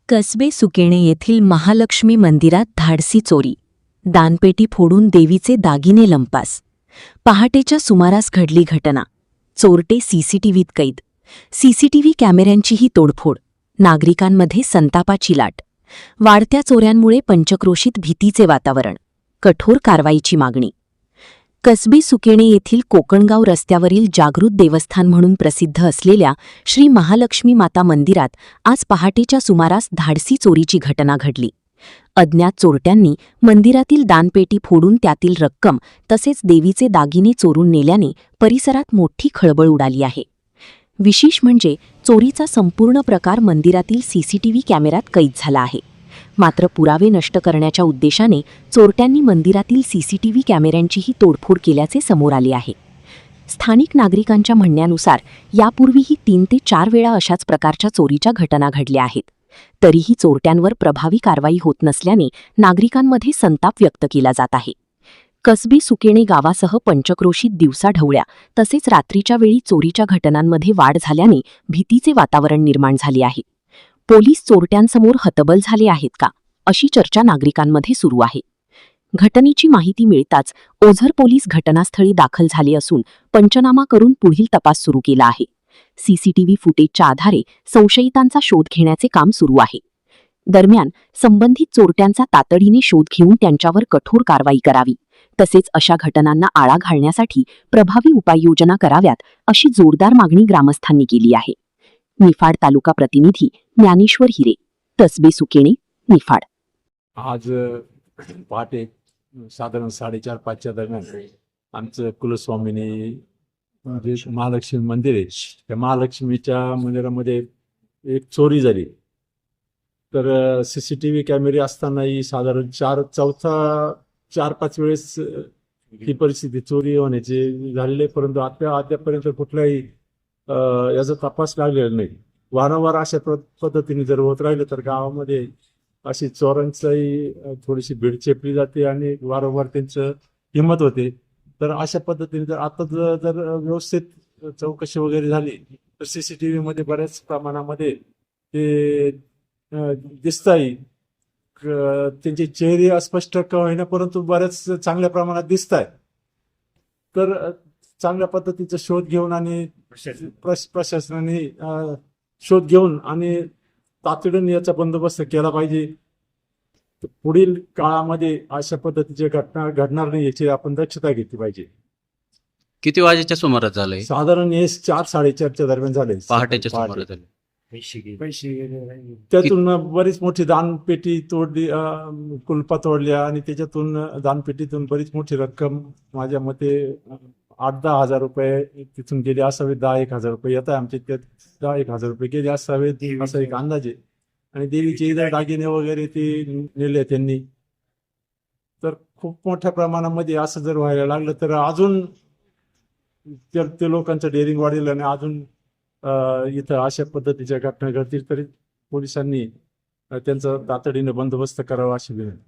कसबे सुकेणे येथील महालक्ष्मी मंदिरात धाडसी चोरी, दानपेटी फोडून देवीचे दागिने लंपास. पहाटेच्या सुमारास घडली घटना. चोरटे सीसीटीव्हीत कैद. सीसीटीव्ही कॅमेऱ्यांचीही तोडफोड. नागरिकांमध्ये संतापाची लाट. वाढत्या चोऱ्यांमुळे पंचक्रोशीत भीतीचे वातावरण. कठोर कारवाईची मागणी. कसबे सुकेणे येथील कोकणगाव रस्त्यावरील जागृत देवस्थान म्हणून प्रसिद्ध असलेल्या श्री महालक्ष्मी माता मंदिरात आज पहाटेच्या सुमारास धाडसी चोरीची घटना घडली. अज्ञात चोरट्यांनी मंदिरातील दानपेटी फोडून त्यातील रक्कम तसेच देवीचे दागिने चोरून नेल्याने परिसरात मोठी खळबळ उडाली आहे. विशेष म्हणजे चोरीचा संपूर्ण प्रकार मंदिरातील सीसीटीव्ही कॅमेऱ्यात कैद झाला आहे. मात्र पुरावे नष्ट करण्याच्या उद्देशाने चोरट्यांनी मंदिरातील सीसीटीव्ही कॅमेऱ्यांचीही तोडफोड केल्याचे समोर आले आहे. स्थानिक नागरिकांच्या म्हणण्यानुसार यापूर्वीही 3 ते 4 वेळा अशाच प्रकारच्या चोरीच्या घटना घडल्या आहेत. तरीही चोरट्यांवर प्रभावी कारवाई होत नसल्याने नागरिकांमध्ये संताप व्यक्त केला जात आहे. कसबे सुकेणे गावासह पंचक्रोशीत दिवसाढवळ्या तसेच रात्रीच्या वेळी चोरीच्या घटनांमध्ये वाढ झाल्याने भीतीचे वातावरण निर्माण झाले आहे. पोलीस चोरट्यांसमोर हतबल झाले आहेत का, अशी चर्चा नागरिकांमध्ये सुरू आहे. घटनेची माहिती मिळताच ओझर पोलीस घटनास्थळी दाखल झाले असून पंचनामा करून पुढील तपास सुरू केला आहे. सीसीटीव्ही फुटेजच्या आधारे संशयितांचा शोध घेण्याचे काम सुरू आहे. दरम्यान संबंधित चोरट्यांचा तातडीने शोध घेऊन त्यांच्यावर कठोर कारवाई करावी तसेच अशा घटनांना आळा घालण्यासाठी प्रभावी उपाययोजना कराव्यात अशी जोरदार मागणी ग्रामस्थांनी केली आहे. निफाड तालुका प्रतिनिधी ज्ञानेश्वर हिरे, कसबे सुकेणे, निफाड. आज पहाटे साधारण 4:30-5च्या दरम्यान आमचं कुलस्वामिनी जे महालक्ष्मी मंदिर आहे त्या महालक्ष्मीच्या मंदिरामध्ये एक चोरी झाली. तर सीसीटीव्ही कॅमेरे असतानाही साधारण 4-5 वेळेस ही परिस्थिती चोरी होण्याची झालेली, परंतु अद्यापर्यंत कुठलाही याचा तपास लागलेला नाही. वारंवार अशा पद्धतीने जर होत राहिलं तर गावामध्ये अशी चोरांचाही थोडीशी भीड चेपली जाते आणि वारंवार त्यांचं हिंमत होते. तर अशा पद्धतीने जर आता जर व्यवस्थित चौकशी वगैरे झाली तर सीसीटीव्ही मध्ये बऱ्याच प्रमाणामध्ये ते दिसताही, त्यांचे चेहरे अस्पष्ट का होईना परंतु बऱ्याच चांगल्या प्रमाणात दिसत आहेत. तर चांगल्या पद्धतीचा शोध घेऊन आणि प्रशासनाने शोध घेऊन आणि तातडीने याचा बंदोबस्त केला पाहिजे. पुढील काळामध्ये अशा पद्धतीच्या घटना घडणार नाही याची आपण दक्षता घेतली पाहिजे. किती वाजेच्या सुमारास झालंय? साधारण हे 4-4:30च्या दरम्यान झाले. पहाटेच्या सुमारास झाले. त्यातून बरीच मोठी दानपेटी तोडली, कुलपा तोडल्या आणि त्याच्यातून दानपेटीतून बरीच मोठी रक्कम, माझ्या मते 8-10 हजार रुपये तिथून गेले असावेत. 10-1 हजार रुपये येत आहे आमच्या इतक्यात. 10-1 हजार रुपये गेले असावेत असा एक अंदाजे. आणि देवीचे इतर दागिने वगैरे ते नेले त्यांनी. तर खूप मोठ्या प्रमाणामध्ये असं जर व्हायला लागलं तर अजून ते लोकांचं डेअरिंग वाढेल आणि अजून इथं अशा पद्धतीच्या घटना घडतील. तरी पोलिसांनी त्यांचा तातडीने बंदोबस्त करावा अशी विनंती.